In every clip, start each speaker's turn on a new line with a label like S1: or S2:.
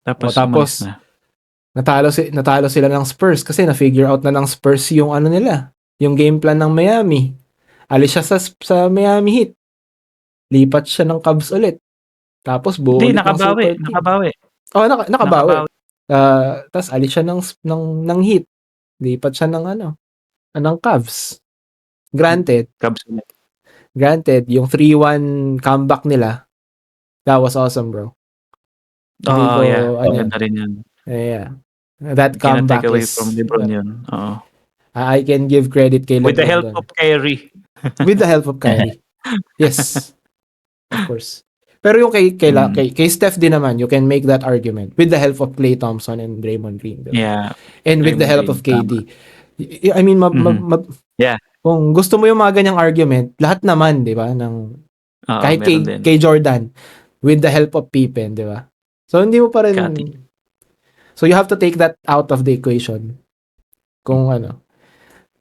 S1: Tapos
S2: Tapos
S1: umalis na.
S2: natalo sila ng Spurs kasi na-figure out na ng Spurs yung ano nila, yung game plan ng Miami. Alis siya sa Miami Heat. Lipat siya ng Cavs ulit. Tapos buo
S1: Hindi,
S2: ulit ng super team.
S1: nakabawi.
S2: Oh, nakabawi. Tas alis siya ng Heat. Lipat siya ng Cavs. Granted,
S1: Cubs ulit.
S2: yung 3-1 comeback nila, that was awesome, bro. Hindi ko,
S1: Yeah. Maganda rin yun.
S2: yeah. That
S1: You cannot
S2: comeback
S1: take away
S2: is,
S1: from LeBron yun. Oo.
S2: I can give credit kay
S1: With the
S2: LeBron
S1: help
S2: dun.
S1: of Kyrie.
S2: With the help of Kyrie. Yes. Of course. Pero yung kay Steph din naman, you can make that argument with the help of Klay Thompson and Draymond Green. Diba?
S1: Yeah.
S2: And with the
S1: Draymond
S2: help
S1: Green,
S2: of KD. I mean,
S1: Yeah.
S2: kung gusto mo yung mga ganyang argument, lahat naman, di ba? Kahit
S1: meron din.
S2: kay Jordan, with the help of Pippen, di ba? So, hindi mo pa rin...
S1: Kati.
S2: So, you have to take that out of the equation. Kung ano.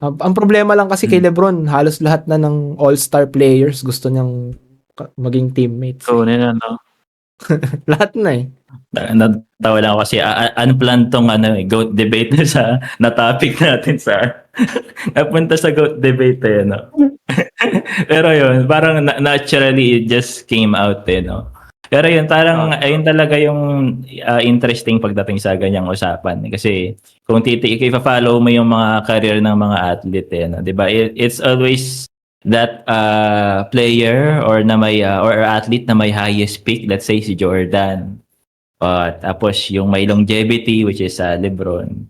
S2: Ang problema lang kasi kay LeBron, halos lahat na ng all-star players gusto niyang maging teammates.
S1: So, no?
S2: Lahat na eh.
S3: Natawa lang ako kasi unplanned tong GOAT debate na topic natin sa napunta sa GOAT debate no. Pero yun, parang naturally it just came out no. Pero yun, parang ayun talaga yung interesting pagdating sa ganyang usapan kasi kung i-follow mo yung mga career ng mga athlete no, 'di ba? It's always that player or athlete na may highest peak, let's say si Jordan. Tapos yung may longevity which is LeBron.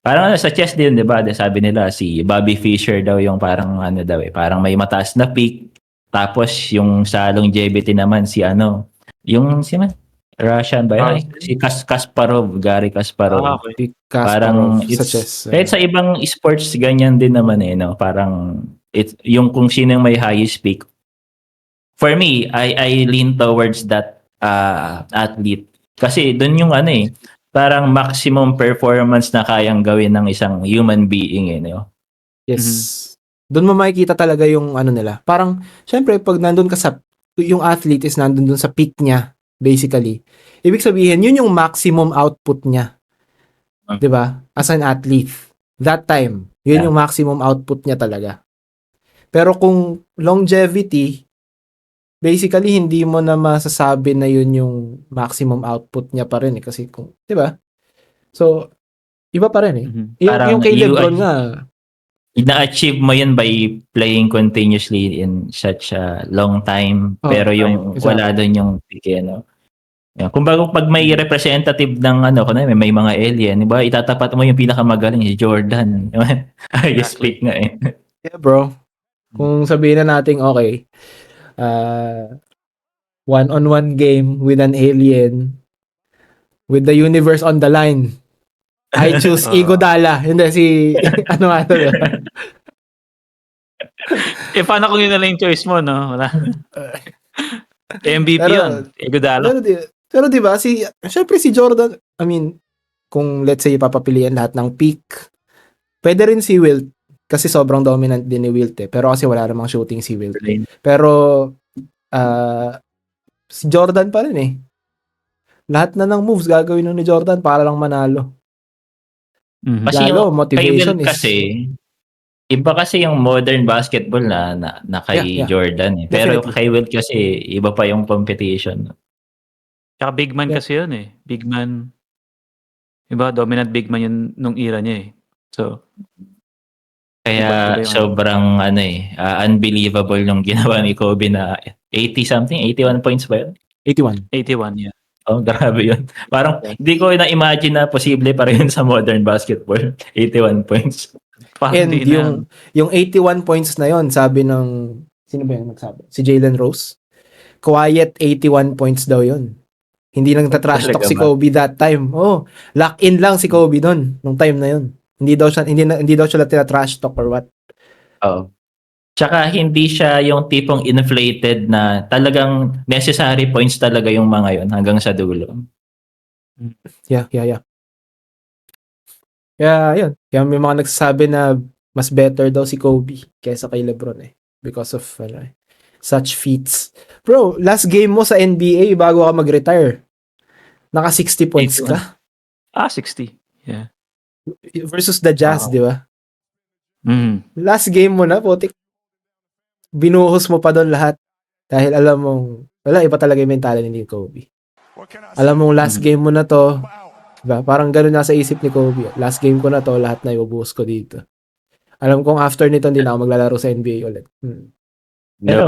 S3: Parang sa chess din, 'di ba? Sabi nila si Bobby Fischer daw yung parang parang may mataas na peak. Tapos yung sa longevity naman yung Russian ba yun? Si Gary Kasparov.
S2: Okay.
S3: Parang
S2: sa chess.
S3: Kahit sa ibang sports ganyan din naman no. Parang yung kung sino yung may highest peak. For me, I lean towards that athlete. Kasi doon yung parang maximum performance na kayang gawin ng isang human being no.
S2: Yes. Doon mo makikita talaga yung nila. Parang, syempre, pag nandun ka yung athlete is nandun dun sa peak niya, basically. Ibig sabihin, yun yung maximum output niya. 'Di ba? As an athlete. That time, yun yung maximum output niya talaga. Pero kung longevity, basically, hindi mo na masasabi na yun yung maximum output niya pa rin kasi kung, 'di ba? So, iba pa rin eh. Yung kay LeBron nga,
S3: na-achieve mo yun by playing continuously in such a long time. Pero yung wala doon yung peak no. Kumbaga pag may representative ng may mga alien, di ba? Itatapat mo yung pinakamagaling si Jordan. Highest peak nga eh.
S2: Yeah, bro. Kung sabihin na natin okay, one-on-one game with an alien with the universe on the line. I choose Iguodala. Hindi si
S1: paano kung yun na lang yung choice mo, no? Wala. MVP yun. Iguodala.
S2: Pero di ba syempre si Jordan, I mean, kung let's say papapilian lahat ng peak, pwede rin si Wilt kasi sobrang dominant din ni Wilt eh. Pero kasi wala namang shooting si Wilt. Pero si Jordan pa rin eh. Lahat na ng moves gagawin ni Jordan para lang manalo.
S3: Kasi
S2: lalo,
S3: yung
S2: motivation
S3: kay Wilt kasi iba kasi yung modern basketball na kay Jordan eh. Pero definitely. Kay Wilt kasi iba pa yung competition.
S1: Tsaka big man kasi yun eh. Big man. Iba, dominant big man yun nung era niya eh. So,
S3: kaya sobrang unbelievable yung ginawa ni Kobe na 80-something, 81 points ba yun?
S2: 81,
S1: yeah.
S3: Oh, grabe yun. Parang hindi ko na-imagine na posible pa rin sa modern basketball. 81 points.
S2: And yung 81 points na yon, sabi ng, sino ba yung nagsabi? Si Jalen Rose. Quiet 81 points daw yon. Hindi nang trash talk si Kobe that time. Lock in lang si Kobe doon nung time na yon. Hindi daw siya trash talk or what.
S3: Tsaka hindi siya yung tipong inflated na talagang necessary points talaga yung mga yon hanggang sa dulo.
S2: Yeah. Yun. Kaya may mga nagsasabi na mas better daw si Kobe kaysa kay LeBron eh. Because of such feats. Bro, last game mo sa NBA bago ka mag-retire. Naka 60 points
S1: 81.
S2: ka
S1: 60. Yeah.
S2: versus the Jazz,
S3: Oo.
S2: di ba?
S1: Mhm.
S2: Last game mo na, putik. Binuhos mo pa doon lahat. Dahil alam mong, wala, iba talaga yung mentality ni Kobe. Alam mong last game mo na to, diba? Parang gano'n nasa isip ni Kobe. Last game ko na to, lahat na ibubuhos ko dito. Alam kong after nito, hindi na ako maglalaro sa NBA ulit.
S3: Pero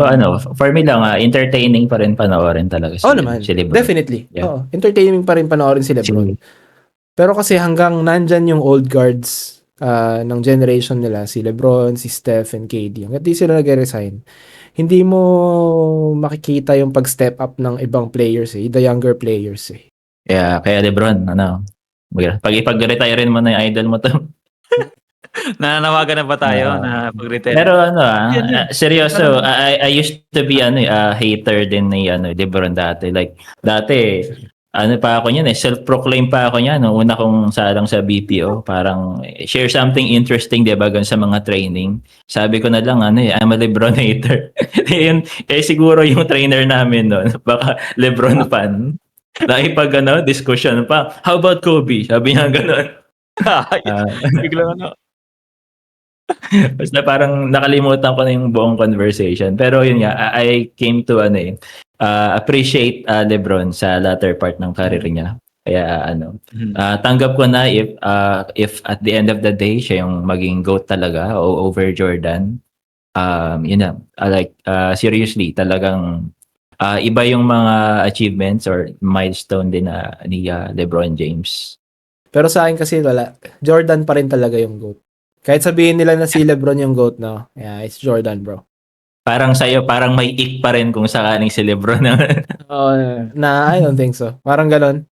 S3: for me lang, entertaining pa rin panoorin talaga
S2: Oo naman,
S3: si LeBron.
S2: definitely.
S3: Yeah.
S2: Oo, entertaining pa rin panoorin si LeBron. Pero kasi hanggang nandyan yung old guards ng generation nila, si LeBron, si Steph, and KD, hanggat di sila nag-resign, hindi mo makikita yung pag-step up ng ibang players the younger players
S3: Yeah, kaya LeBron, pag ipag-retire mo na yung idol mo to.
S1: Nananawagan na ba tayo na pag-retire?
S3: Pero
S1: Yan.
S3: seryoso, I used to be a hater din ni LeBron dati. Like dati pa ako niyan self-proclaim pa ako niyan nung una kong salang sa BPO, parang share something interesting, 'di ba, sa mga training. Sabi ko na lang I'm a LeBron hater. Yun, siguro yung trainer namin noon, baka LeBron fan. Nakipag discussion pa. How about Kobe? Sabi niya gano'n.
S1: Biglang
S3: Basta parang nakalimutan ko na yung buong conversation. Pero yun nga, I came to appreciate LeBron sa latter part ng career niya. Kaya tanggap ko na if at the end of the day siya yung maging GOAT talaga over Jordan. Yun na, seriously, talagang iba yung mga achievements or milestone din ni LeBron James.
S2: Pero sa akin kasi wala. Jordan pa rin talaga yung GOAT. Kahit sabihin nila na si LeBron yung GOAT, no? Yeah, it's Jordan, bro.
S3: Parang sa'yo, parang may ik pa rin kung sakaling si LeBron.
S2: I don't think so. Parang ganon.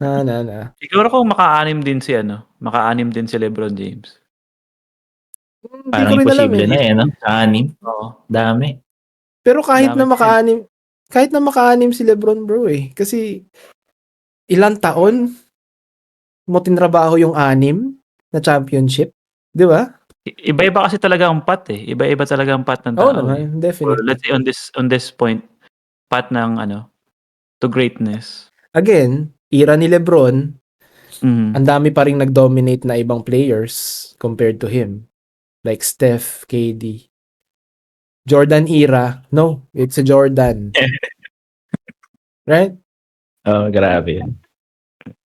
S2: Na.
S1: Siguro kung maka-anim din si LeBron James.
S3: Parang imposible na Anim.
S1: Oo.
S3: Dami.
S2: Pero kahit na maka-anim si LeBron, bro Kasi ilang taon mo tinrabaho yung 6 na championship, di ba?
S1: Iba-iba kasi talaga ang path Iba-iba talaga ang path ng tao.
S2: Oo naman, definitely.
S1: Or let's say on this point, path ng to greatness.
S2: Again, era ni LeBron,
S1: Mhm.
S2: ang dami pa ring nag-dominate na ibang players compared to him. Like Steph, KD. Jordan era, no, it's a Jordan. Right?
S3: Oh, grabe.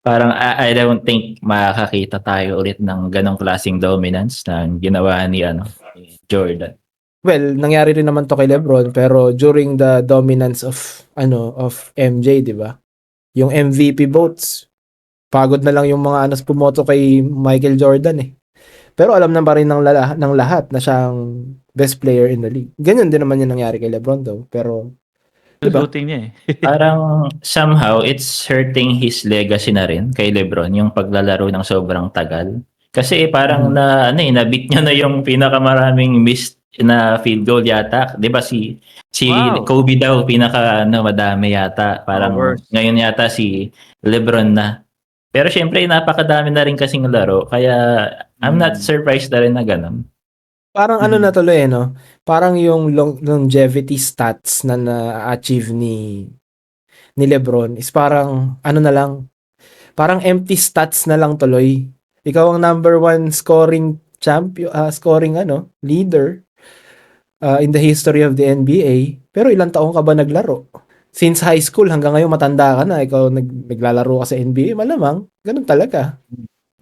S3: Parang I don't think makakakita tayo ulit ng ganong klaseng dominance na ginawa ni Jordan.
S2: Well, nangyari rin naman to kay LeBron, pero during the dominance of MJ, 'di ba? Yung MVP votes, pagod na lang yung mga pumoto kay Michael Jordan Pero alam na pa rin ng lahat na siyang best player in the league. Ganyan din naman yung nangyari kay LeBron though, pero diba?
S1: Shooting niya
S3: Parang somehow it's hurting his legacy na rin kay LeBron yung paglalaro ng sobrang tagal. Kasi parang nabit niya na yung pinakamaraming missed na field goal yata. 'Di ba si
S1: Wow.
S3: Kobe daw madami yata. Parang ngayon yata si LeBron na. Pero syempre napakadami na rin kasing laro, kaya I'm not surprised na rin na ganun.
S2: Parang na tuloy no? Parang yung longevity stats na na-achieve ni LeBron is parang na lang. Parang empty stats na lang tuloy. Ikaw ang number 1 scoring leader in the history of the NBA. Pero ilang taong ka ba naglaro? Since high school hanggang ngayon matanda ka na, ikaw naglalaro ka sa NBA, malamang ganun talaga.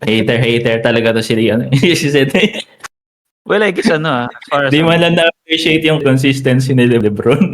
S3: Hater talaga to si Seth.
S1: Well, I guess as far as
S3: Di man lang na-appreciate yung consistency ni LeBron.